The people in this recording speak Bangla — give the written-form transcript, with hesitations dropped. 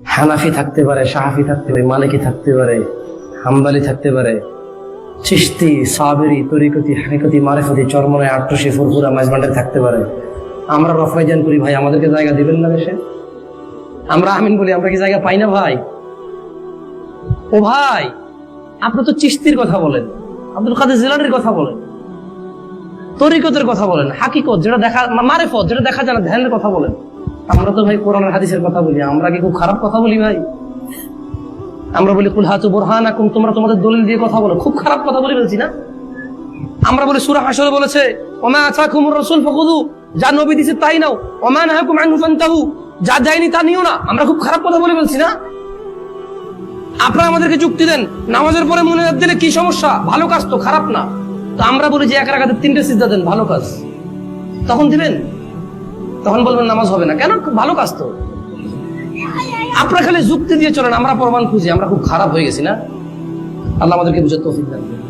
হানাফি থাকতে পারে, শাহাফি থাকতে পারে, মালিকি থাকতে পারে, হাম্বালি থাকতে পারে, চিশতি, সাবেরি, তরিকতি, হাকিকতি, মারিফতি, চরমনায়, আট্রসি, ফুরফুরা, মাইজবান্ডারি থাকতে পারে। আমরা রফাইজান করি, ভাই আমাদেরকে জায়গা দিবেন না দেশে? আমরা আমিন বলি, আমরা কি জায়গা পাই না ভাই? ও ভাই, আপনি তো চিশতির কথা বলেন, আব্দুল কাদের জিলানীর কথা বলেন, তরিকতের কথা বলেন, হাকিকত যেটা দেখা, মারিফত যেটা দেখা যায় না, ধ্যানের কথা বলেন। আমরা তো ভাই কোরআনের হাদিসের কথা বলি। আমরা কি খুব খারাপ কথা বলি ভাই? আমরা বলি কুল হাতু বুরহানাকুম, তোমরা তোমাদের দলিল দিয়ে কথা বলো। খুব খারাপ কথা বলি বলছি না? আমরা বলি সূরা হাশরে বলেছে ওমা আতাকুমুর রাসূল ফাখুযু, যা নবী দিয়েছে তাই নাও, ওমা নাহাকুম আনহু ফান্তাহু, যা দেয়নি তা নিও না। আমরা খুব খারাপ কথা বলি বলছি না? আপনারা আমাদেরকে যুক্তি দেন, নামাজের পরে মুনাজাত দিলে কি সমস্যা? ভালো কাজ তো, খারাপ না। তো আমরা বলি যে এক রাকাতে 3টে সিজদা দেন, ভালো কাজ। তখন দিবেন? তখন বলবেন নামাজ হবে না। কেন? ভালো কাজ তো। আপনারা খালি যুক্তি দিয়ে চলেন, আমরা প্রমাণ খুঁজি। আমরা খুব খারাপ হয়ে গেছি না? আল্লাহ আমাদেরকে বুঝার তৌফিক দান করুন।